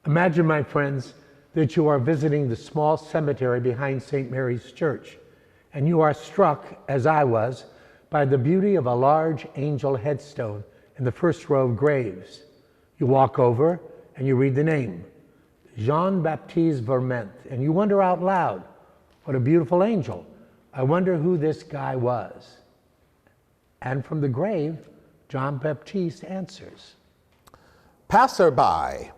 Imagine, my friends, that you are visiting the small cemetery behind St. Mary's Church, and you are struck, as I was, by the beauty of a large angel headstone in the first row of graves. You walk over and you read the name, Jean-Baptiste Verment, and you wonder out loud, what a beautiful angel. I wonder who this guy was. And from the grave, Jean-Baptiste answers. Passerby,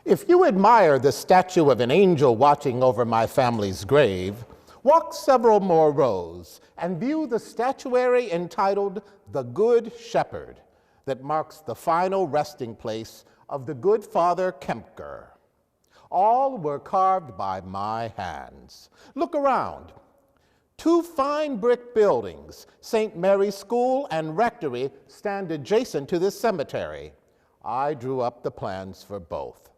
if you admire the statue of an angel watching over my family's grave, walk several more rows and view the statuary entitled The Good Shepherd that marks the final resting place of the good Father Kempker. All were carved by my hands. Look around. 2 fine brick buildings, St. Mary's School and Rectory, stand adjacent to this cemetery. I drew up the plans for both.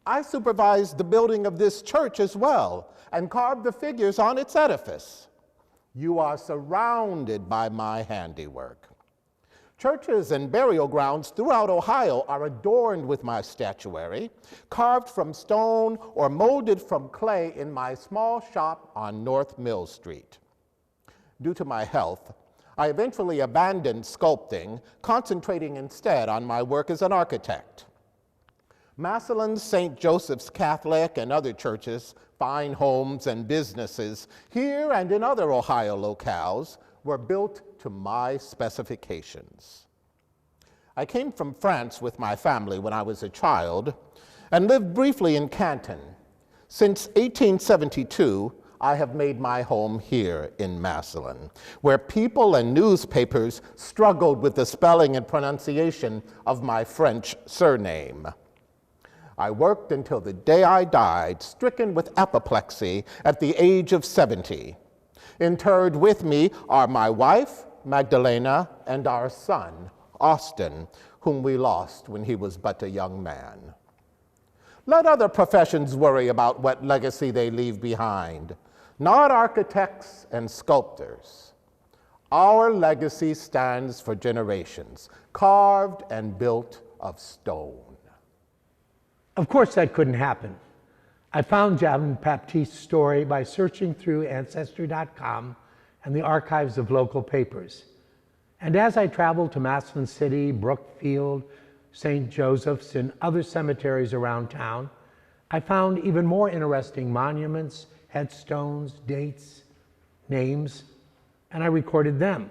I supervised the building of this church as well and carved the figures on its edifice. You are surrounded by my handiwork. Churches and burial grounds throughout Ohio are adorned with my statuary, carved from stone or molded from clay in my small shop on North Mill Street. Due to my health, I eventually abandoned sculpting, concentrating instead on my work as an architect. Massillon's St. Joseph's Catholic and other churches, fine homes and businesses here and in other Ohio locales were built to my specifications. I came from France with my family when I was a child and lived briefly in Canton. Since 1872, I have made my home here in Massillon, where people and newspapers struggled with the spelling and pronunciation of my French surname. I worked until the day I died, stricken with apoplexy at the age of 70. Interred with me are my wife, Magdalena, and our son, Austin, whom we lost when he was but a young man. Let other professions worry about what legacy they leave behind, not architects and sculptors. Our legacy stands for generations, carved and built of stone. Of course that couldn't happen. I found Jean-Baptiste's story by searching through Ancestry.com and the archives of local papers. And as I traveled to Massillon City, Brookfield, St. Joseph's, and other cemeteries around town, I found even more interesting monuments, headstones, dates, names, and I recorded them.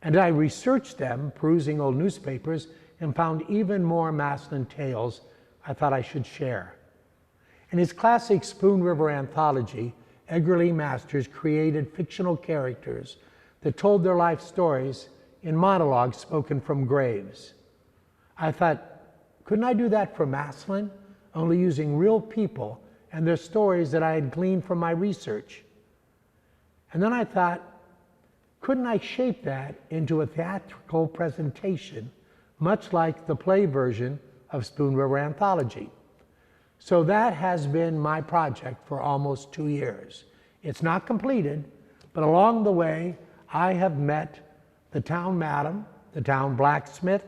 And I researched them, perusing old newspapers, and found even more Massillon tales I thought I should share. In his classic Spoon River Anthology, Edgar Lee Masters created fictional characters that told their life stories in monologues spoken from graves. I thought, couldn't I do that for Massillon, only using real people and their stories that I had gleaned from my research? And then I thought, couldn't I shape that into a theatrical presentation, much like the play version of Spoon River Anthology? So that has been my project for almost 2 years. It's not completed, but along the way, I have met the town madam, the town blacksmith,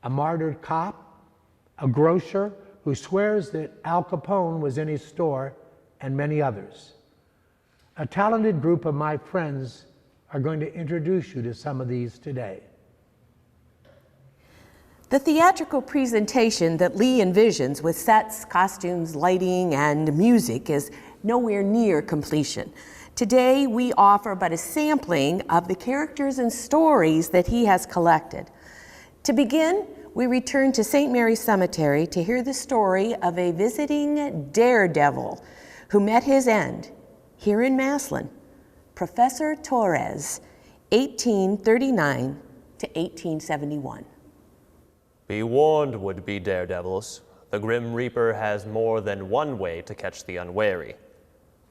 a martyred cop, a grocer who swears that Al Capone was in his store, and many others. A talented group of my friends are going to introduce you to some of these today. The theatrical presentation that Lee envisions with sets, costumes, lighting, and music is nowhere near completion. Today, we offer but a sampling of the characters and stories that he has collected. To begin, we return to St. Mary's Cemetery to hear the story of a visiting daredevil who met his end here in Massillon, Professor Torres, 1839 to 1871. Be warned, would-be daredevils. The Grim Reaper has more than one way to catch the unwary.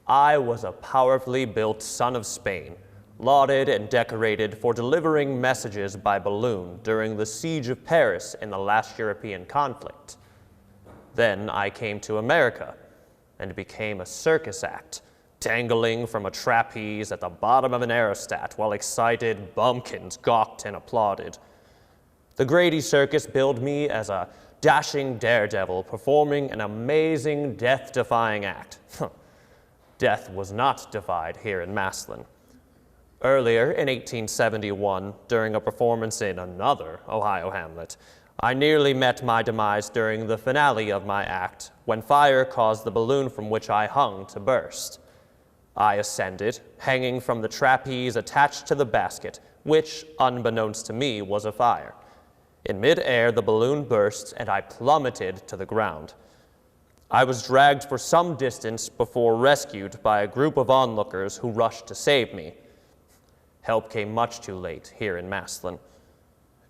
I was a powerfully built son of Spain, lauded and decorated for delivering messages by balloon during the siege of Paris in the last European conflict. Then I came to America and became a circus act, dangling from a trapeze at the bottom of an aerostat while excited bumpkins gawked and applauded. The Grady Circus billed me as a dashing daredevil performing an amazing death-defying act. Death was not defied here in Massillon. Earlier, in 1871, during a performance in another Ohio hamlet, I nearly met my demise during the finale of my act, when fire caused the balloon from which I hung to burst. I ascended, hanging from the trapeze attached to the basket, which, unbeknownst to me, was afire. In mid-air, the balloon burst, and I plummeted to the ground. I was dragged for some distance before rescued by a group of onlookers who rushed to save me. Help came much too late here in Massillon.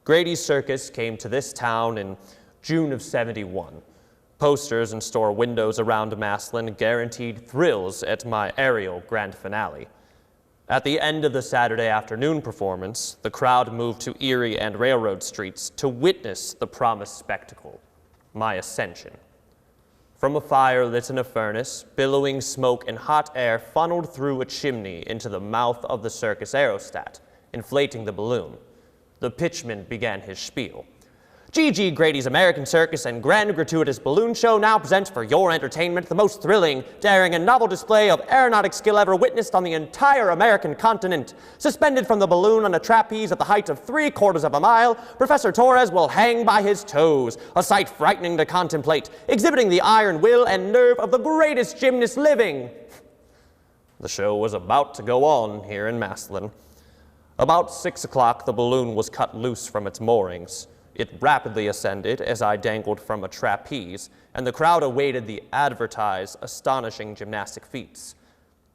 Grady's Circus came to this town in June of '71. Posters in store windows around Massillon guaranteed thrills at my aerial grand finale. At the end of the Saturday afternoon performance, the crowd moved to Erie and Railroad Streets to witness the promised spectacle, my ascension. From a fire lit in a furnace, billowing smoke and hot air funneled through a chimney into the mouth of the circus aerostat, inflating the balloon. The pitchman began his spiel. G.G. Grady's American Circus and Grand Gratuitous Balloon Show now presents for your entertainment the most thrilling, daring, and novel display of aeronautic skill ever witnessed on the entire American continent. Suspended from the balloon on a trapeze at the height of 3/4 of a mile, Professor Torres will hang by his toes, a sight frightening to contemplate, exhibiting the iron will and nerve of the greatest gymnast living. The show was about to go on here in Massillon. About 6 o'clock, the balloon was cut loose from its moorings. It rapidly ascended as I dangled from a trapeze, and the crowd awaited the advertised astonishing gymnastic feats.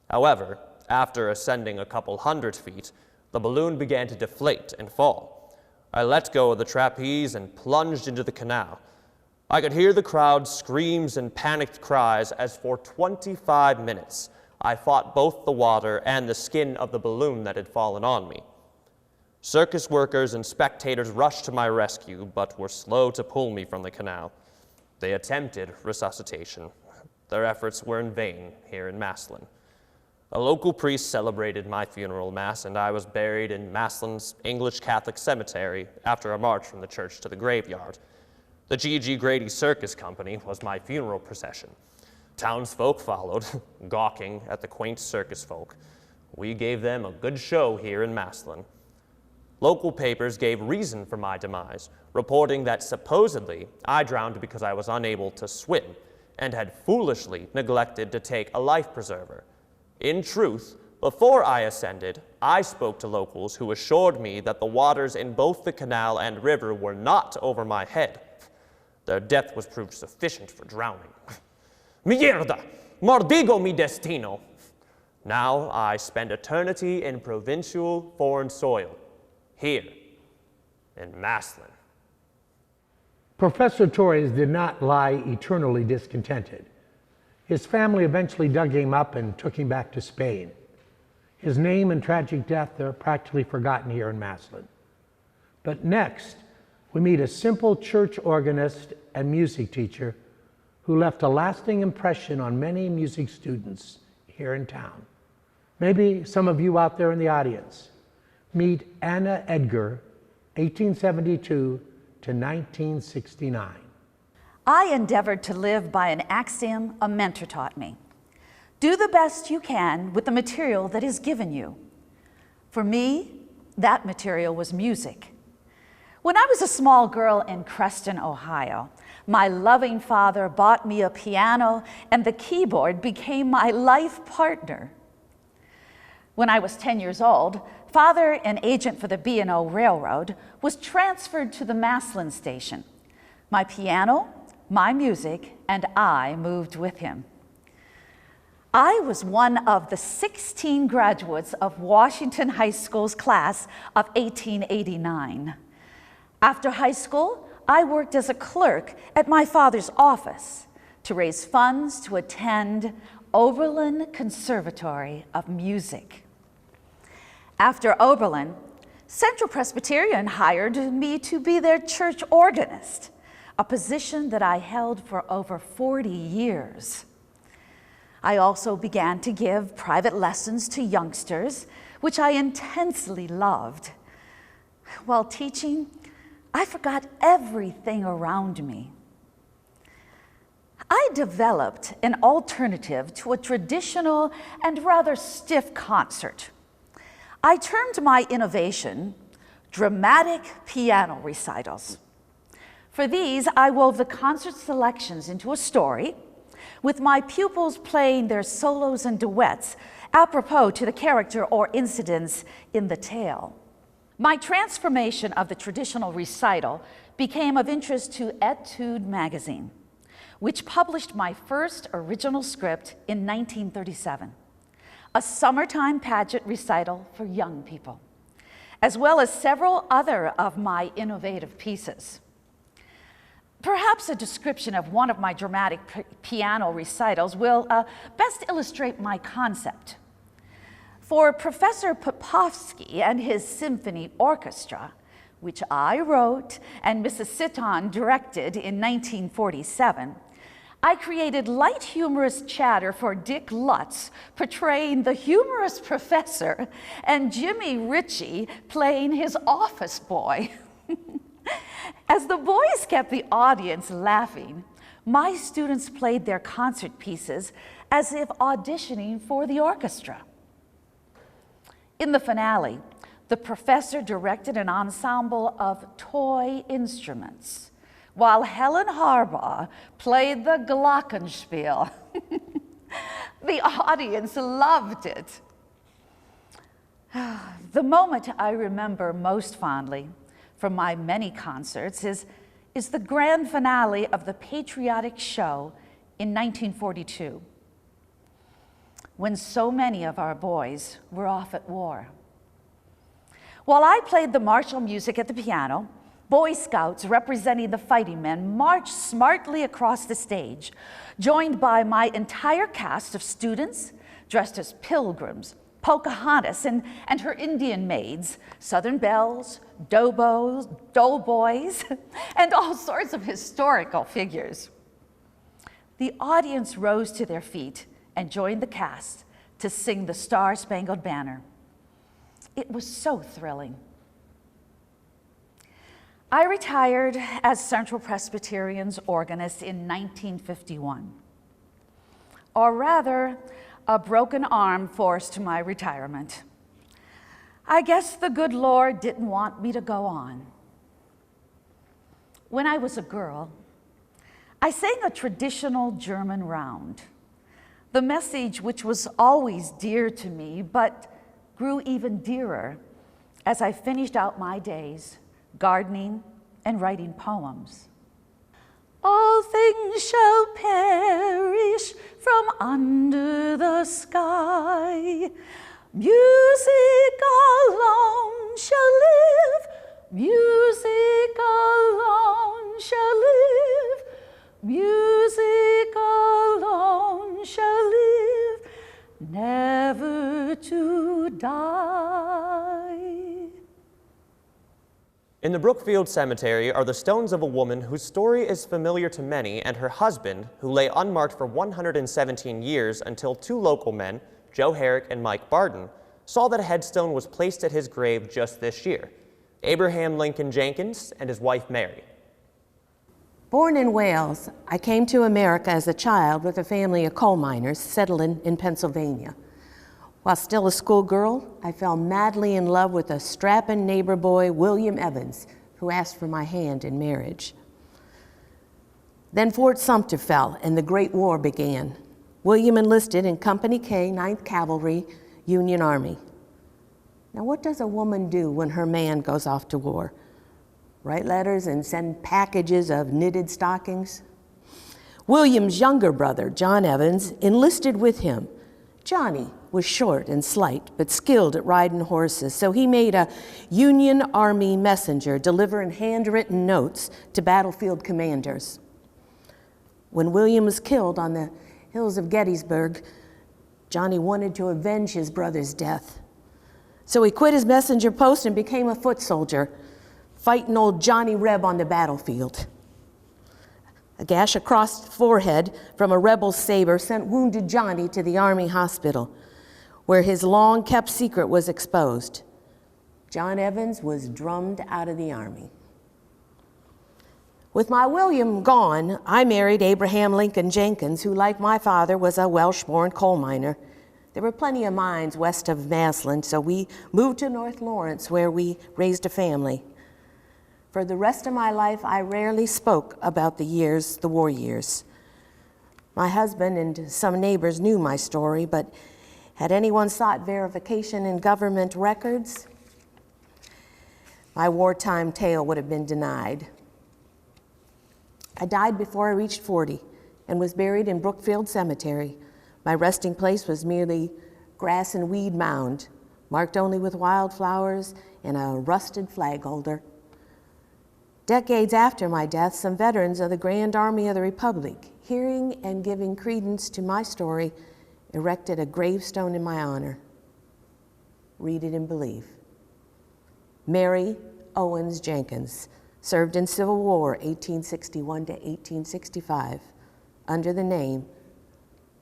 However, after ascending a couple hundred feet, the balloon began to deflate and fall. I let go of the trapeze and plunged into the canal. I could hear the crowd's screams and panicked cries as for 25 minutes I fought both the water and the skin of the balloon that had fallen on me. Circus workers and spectators rushed to my rescue, but were slow to pull me from the canal. They attempted resuscitation. Their efforts were in vain here in Massillon. A local priest celebrated my funeral mass, and I was buried in Massillon's English Catholic cemetery after a march from the church to the graveyard. The G.G. Grady Circus Company was my funeral procession. Townsfolk followed, gawking at the quaint circus folk. We gave them a good show here in Massillon. Local papers gave reason for my demise, reporting that supposedly I drowned because I was unable to swim and had foolishly neglected to take a life preserver. In truth, before I ascended, I spoke to locals who assured me that the waters in both the canal and river were not over my head. Their death was proved sufficient for drowning. Mierda! Mordigo mi destino! Now I spend eternity in provincial foreign soil, here in Massillon. Professor Torres did not lie eternally discontented. His family eventually dug him up and took him back to Spain. His name and tragic death are practically forgotten here in Massillon. But next, we meet a simple church organist and music teacher who left a lasting impression on many music students here in town. Maybe some of you out there in the audience. Meet Anna Edgar, 1872 to 1969. I endeavored to live by an axiom a mentor taught me. Do the best you can with the material that is given you. For me, that material was music. When I was a small girl in Creston, Ohio, my loving father bought me a piano, and the keyboard became my life partner. When I was 10 years old, Father, an agent for the B&O Railroad, was transferred to the Massillon station. My piano, my music, and I moved with him. I was one of the 16 graduates of Washington High School's class of 1889. After high school, I worked as a clerk at my father's office to raise funds to attend Oberlin Conservatory of Music. After Oberlin, Central Presbyterian hired me to be their church organist, a position that I held for over 40 years. I also began to give private lessons to youngsters, which I intensely loved. While teaching, I forgot everything around me. I developed an alternative to a traditional and rather stiff concert. I termed my innovation dramatic piano recitals. For these, I wove the concert selections into a story, with my pupils playing their solos and duets apropos to the character or incidents in the tale. My transformation of the traditional recital became of interest to Etude magazine, which published my first original script in 1937, a summertime pageant recital for young people, as well as several other of my innovative pieces. Perhaps a description of one of my dramatic piano recitals will best illustrate my concept. For Professor Popovsky and his symphony orchestra, which I wrote and Mrs. Sitton directed in 1947, I created light humorous chatter for Dick Lutz, portraying the humorous professor, and Jimmy Ritchie playing his office boy. As the boys kept the audience laughing, my students played their concert pieces as if auditioning for the orchestra. In the finale, the professor directed an ensemble of toy instruments, while Helen Harbaugh played the glockenspiel. The audience loved it. The moment I remember most fondly from my many concerts is the grand finale of the patriotic show in 1942, when so many of our boys were off at war. While I played the martial music at the piano, Boy Scouts representing the fighting men marched smartly across the stage, joined by my entire cast of students dressed as pilgrims, Pocahontas and her Indian maids, Southern belles, doughboys, and all sorts of historical figures. The audience rose to their feet and joined the cast to sing the Star-Spangled Banner. It was so thrilling. I retired as Central Presbyterian's organist in 1951, or rather, a broken arm forced my retirement. I guess the good Lord didn't want me to go on. When I was a girl, I sang a traditional German round, the message which was always dear to me, but grew even dearer as I finished out my days gardening and writing poems. All things shall perish from under the sky. Music alone shall live. Music alone shall live. Music alone shall live, never to die. In the Brookfield Cemetery are the stones of a woman whose story is familiar to many and her husband, who lay unmarked for 117 years until two local men, Joe Herrick and Mike Barton, saw that a headstone was placed at his grave just this year. Abraham Lincoln Jenkins and his wife Mary. Born in Wales, I came to America as a child with a family of coal miners settling in Pennsylvania. While still a schoolgirl, I fell madly in love with a strapping neighbor boy, William Evans, who asked for my hand in marriage. Then Fort Sumter fell and the Great War began. William enlisted in Company K, 9th Cavalry, Union Army. Now, what does a woman do when her man goes off to war? Write letters and send packages of knitted stockings? William's younger brother, John Evans, enlisted with him. Johnny was short and slight, but skilled at riding horses, so he made a Union Army messenger delivering handwritten notes to battlefield commanders. When William was killed on the hills of Gettysburg, Johnny wanted to avenge his brother's death. So he quit his messenger post and became a foot soldier, fighting old Johnny Reb on the battlefield. A gash across the forehead from a rebel saber sent wounded Johnny to the Army hospital, where his long-kept secret was exposed. John Evans was drummed out of the Army. With my William gone, I married Abraham Lincoln Jenkins, who, like my father, was a Welsh-born coal miner. There were plenty of mines west of Massillon, so we moved to North Lawrence, where we raised a family. For the rest of my life, I rarely spoke about the war years. My husband and some neighbors knew my story, but had anyone sought verification in government records, my wartime tale would have been denied. I died before I reached 40 and was buried in Brookfield Cemetery. My resting place was merely grass and weed mound, marked only with wildflowers and a rusted flag holder. Decades after my death, some veterans of the Grand Army of the Republic, hearing and giving credence to my story, erected a gravestone in my honor. Read it and believe. Mary Owens Jenkins served in Civil War 1861 to 1865 under the name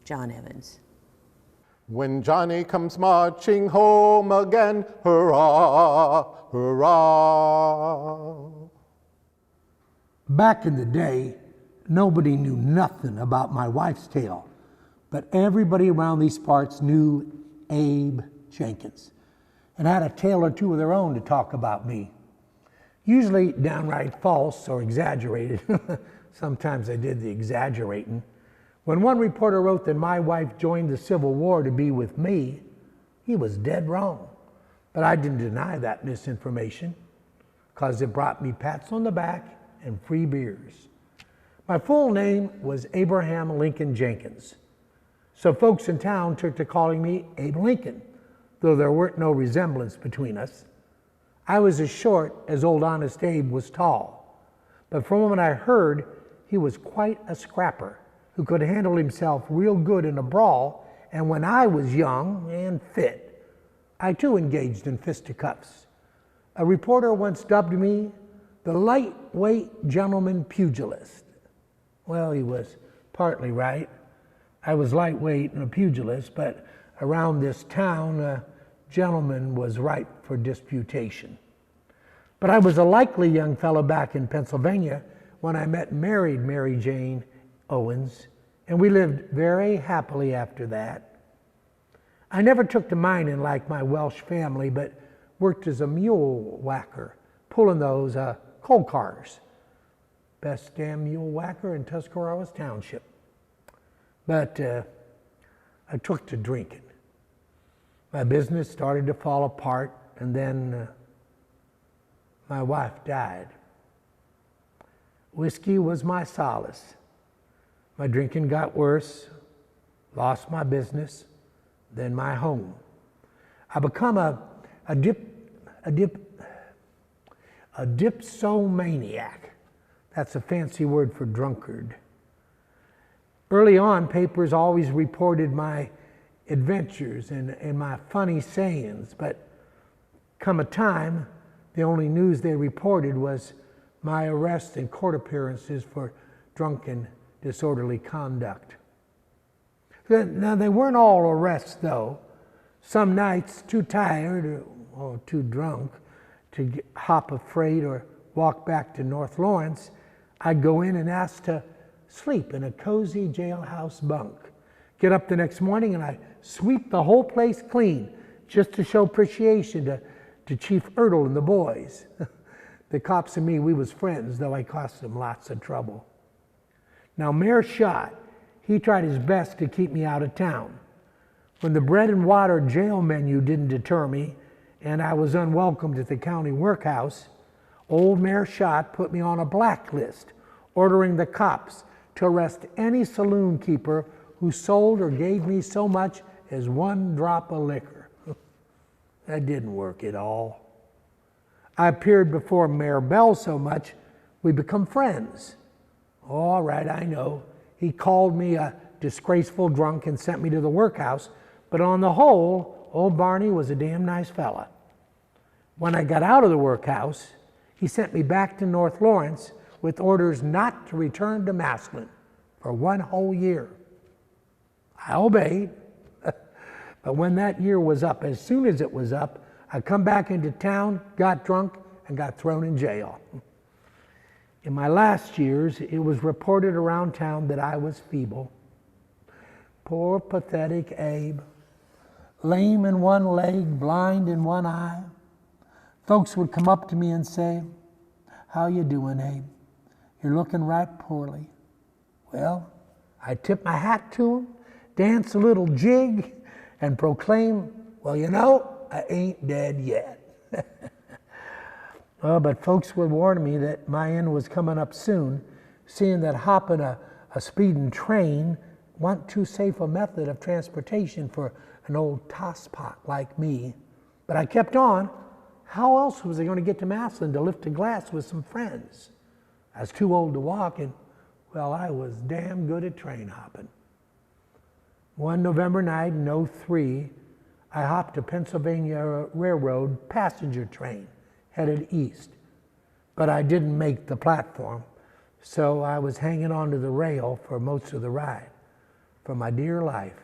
John Evans. When Johnny comes marching home again, hurrah, hurrah. Back in the day, nobody knew nothing about my wife's tale, but everybody around these parts knew Abe Jenkins and had a tale or two of their own to talk about me. Usually downright false or exaggerated. Sometimes I did the exaggerating. When one reporter wrote that my wife joined the Civil War to be with me, he was dead wrong. But I didn't deny that misinformation, because it brought me pats on the back and free beers. My full name was Abraham Lincoln Jenkins, so folks in town took to calling me Abe Lincoln, though there weren't no resemblance between us. I was as short as old Honest Abe was tall, but from what I heard, he was quite a scrapper who could handle himself real good in a brawl, and when I was young and fit, I too engaged in fisticuffs. A reporter once dubbed me the lightweight gentleman pugilist. Well, he was partly right. I was lightweight and a pugilist, but around this town, a gentleman was ripe for disputation. But I was a likely young fellow back in Pennsylvania when I met and married Mary Jane Owens, and we lived very happily after that. I never took to mining like my Welsh family, but worked as a mule whacker, pulling those coal cars. Best damn mule whacker in Tuscarawas Township. But I took to drinking. My business started to fall apart, and then my wife died. Whiskey was my solace. My drinking got worse, lost my business, then my home. I become a dipsomaniac. That's a fancy word for drunkard. Early on, papers always reported my adventures and my funny sayings, but come a time, the only news they reported was my arrests and court appearances for drunken, disorderly conduct. Now, they weren't all arrests, though. Some nights, too tired or too drunk to hop a freight or walk back to North Lawrence, I'd go in and ask to sleep in a cozy jailhouse bunk. Get up the next morning and I sweep the whole place clean just to show appreciation to Chief Ertl and the boys. The cops and me, we was friends, though I cost them lots of trouble. Now, Mayor Schott, he tried his best to keep me out of town. When the bread and water jail menu didn't deter me and I was unwelcomed at the county workhouse, old Mayor Schott put me on a blacklist, ordering the cops to arrest any saloon keeper who sold or gave me so much as one drop of liquor. That didn't work at all. I appeared before Mayor Bell so much, we become friends. All right, I know. He called me a disgraceful drunk and sent me to the workhouse, but on the whole, old Barney was a damn nice fella. When I got out of the workhouse, he sent me back to North Lawrence with orders not to return to Massillon for 1 whole year. I obeyed, but when that year was up, as soon as it was up, I come back into town, got drunk, and got thrown in jail. In my last years, it was reported around town that I was feeble. Poor, pathetic Abe. Lame in one leg, blind in one eye. Folks would come up to me and say, "How you doing, Abe? You're looking right poorly." Well, I tip my hat to them, dance a little jig, and proclaim, "Well, you know, I ain't dead yet." Well, but folks would warn me that my end was coming up soon, seeing that hopping a speeding train wasn't too safe a method of transportation for an old tosspot like me. But I kept on. How else was I going to get to Massillon to lift a glass with some friends? I was too old to walk, and, well, I was damn good at train hopping. One November night in '03, I hopped a Pennsylvania Railroad passenger train headed east. But I didn't make the platform, so I was hanging onto the rail for most of the ride, for my dear life.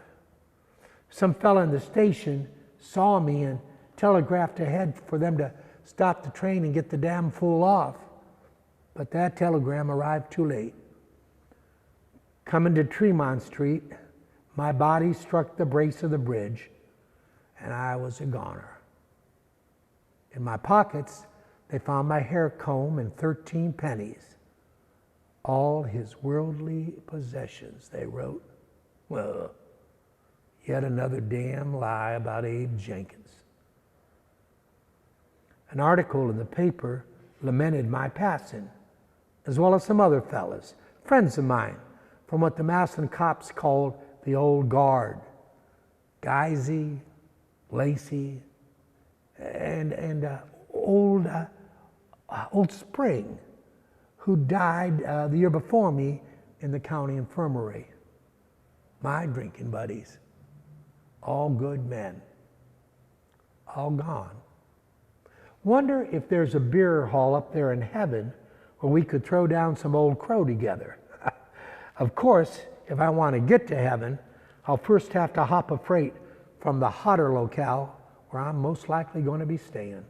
Some fella in the station saw me and telegraphed ahead for them to stop the train and get the damn fool off. But that telegram arrived too late. Coming to Tremont Street, my body struck the brace of the bridge, and I was a goner. In my pockets, they found my hair comb and 13 pennies. All his worldly possessions, they wrote. Well, yet another damn lie about Abe Jenkins. An article in the paper lamented my passing, as well as some other fellas, friends of mine, from what the Massillon cops called the old guard. Geisy, Lacey, and old Spring, who died the year before me in the county infirmary. My drinking buddies, all good men, all gone. Wonder if there's a beer hall up there in heaven where we could throw down some old crow together. Of course, if I want to get to heaven, I'll first have to hop a freight from the hotter locale where I'm most likely going to be staying.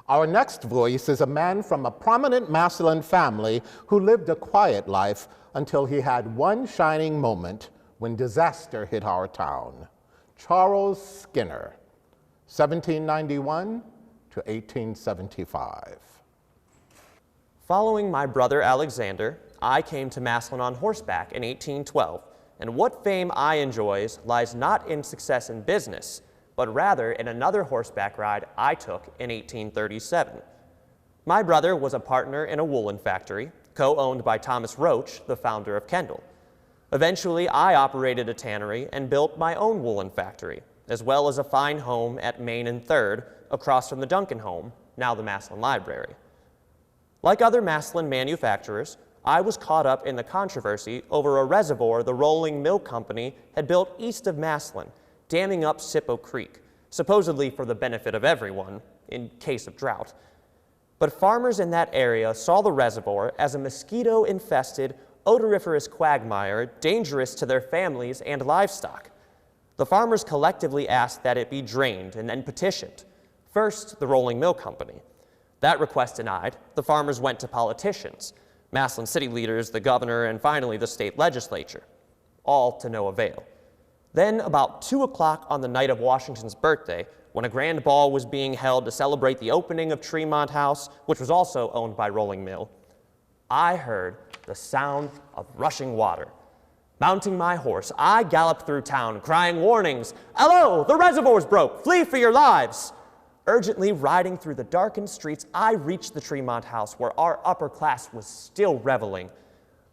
Our next voice is a man from a prominent Massillon family who lived a quiet life until he had one shining moment when disaster hit our town. Charles Skinner, 1791 to 1875. Following my brother Alexander, I came to Massillon on horseback in 1812, and what fame I enjoys lies not in success in business, but rather in another horseback ride I took in 1837. My brother was a partner in a woolen factory, co-owned by Thomas Roach, the founder of Kendall. Eventually, I operated a tannery and built my own woolen factory, as well as a fine home at Main and 3rd, across from the Duncan home, now the Massillon Library. Like other Massillon manufacturers, I was caught up in the controversy over a reservoir the rolling mill company had built east of Massillon, damming up Sippo Creek, supposedly for the benefit of everyone, in case of drought. But farmers in that area saw the reservoir as a mosquito-infested, odoriferous quagmire dangerous to their families and livestock. The farmers collectively asked that it be drained and then petitioned. First, the rolling mill company. That request denied, the farmers went to politicians, Massillon city leaders, the governor, and finally the state legislature, all to no avail. Then, about 2 o'clock on the night of Washington's birthday, when a grand ball was being held to celebrate the opening of Tremont House, which was also owned by Rolling Mill, I heard the sound of rushing water. Mounting my horse, I galloped through town, crying warnings, "Hello, the reservoir's broke, flee for your lives!" Urgently riding through the darkened streets, I reached the Tremont House, where our upper class was still reveling.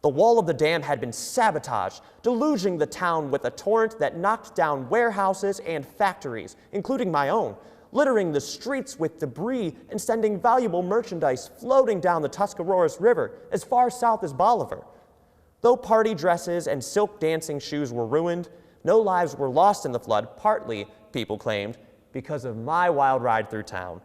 The wall of the dam had been sabotaged, deluging the town with a torrent that knocked down warehouses and factories, including my own, littering the streets with debris and sending valuable merchandise floating down the Tuscaroras River as far south as Bolivar. Though party dresses and silk dancing shoes were ruined, no lives were lost in the flood, partly, people claimed, because of my wild ride through town.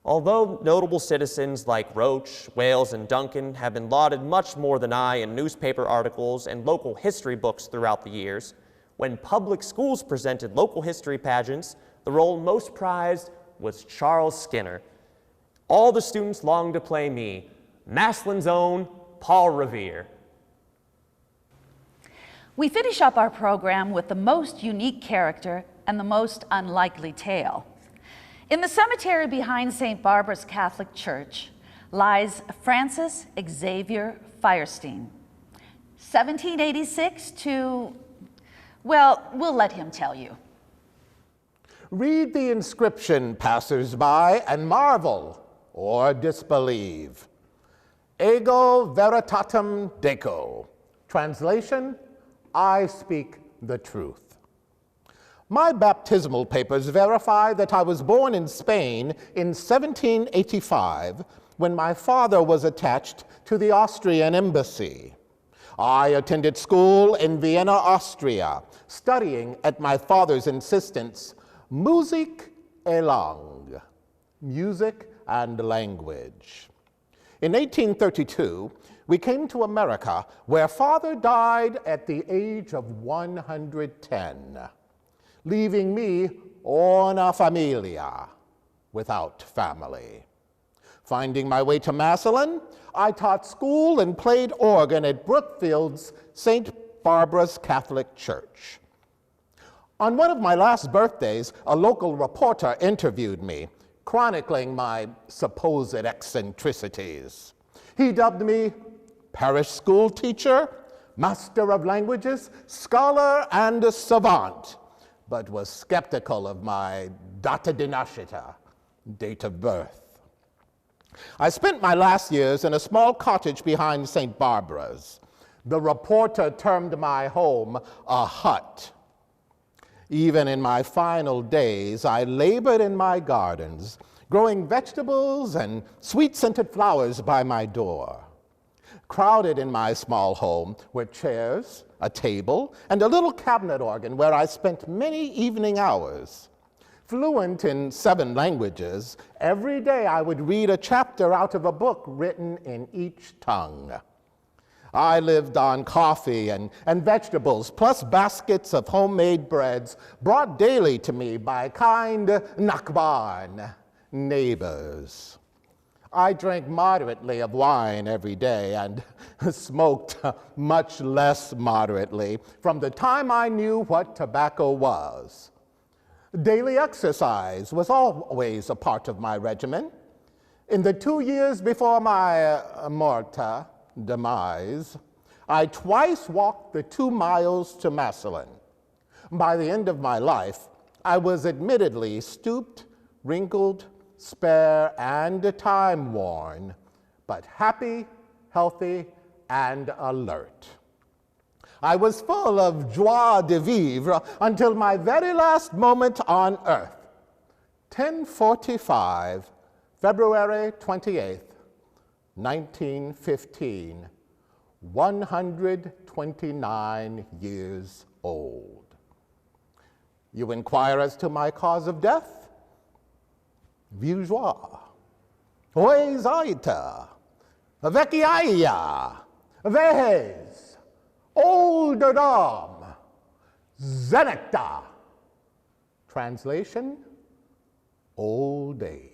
Although notable citizens like Roach, Wales, and Duncan have been lauded much more than I in newspaper articles and local history books throughout the years, when public schools presented local history pageants, the role most prized was Charles Skinner. All the students longed to play me, Massillon's own Paul Revere. We finish up our program with the most unique character and the most unlikely tale. In the cemetery behind St. Barbara's Catholic Church lies Francis Xavier Firestein. 1786 to, well, we'll let him tell you. Read the inscription, passers-by, and marvel or disbelieve. Ego veritatem deco. Translation, I speak the truth. My baptismal papers verify that I was born in Spain in 1785 when my father was attached to the Austrian embassy. I attended school in Vienna, Austria, studying at my father's insistence, Musik et Langue, music and language. In 1832, we came to America, where father died at the age of 110, leaving me una familia, without family. Finding my way to Massillon, I taught school and played organ at Brookfield's St. Barbara's Catholic Church. On one of my last birthdays, a local reporter interviewed me, chronicling my supposed eccentricities. He dubbed me parish school teacher, master of languages, scholar, and savant, but was skeptical of my data de nascita, date of birth. I spent my last years in a small cottage behind St. Barbara's. The reporter termed my home a hut. Even in my final days, I labored in my gardens, growing vegetables and sweet-scented flowers by my door. Crowded in my small home were chairs, a table, and a little cabinet organ where I spent many evening hours. Fluent in 7 languages, every day I would read a chapter out of a book written in each tongue. I lived on coffee and vegetables, plus baskets of homemade breads brought daily to me by kind nakban, neighbors. I drank moderately of wine every day and smoked much less moderately from the time I knew what tobacco was. Daily exercise was always a part of my regimen. In the 2 years before my demise, I twice walked the 2 miles to Massillon. By the end of my life, I was admittedly stooped, wrinkled, spare, and time-worn, but happy, healthy, and alert. I was full of joie de vivre until my very last moment on earth. 10:45, February 28th, 1915, 129 years old. You inquire as to my cause of death? Vieux, oesaita, vecchiaia, vejez, older dame, zenecta. Translation, old age.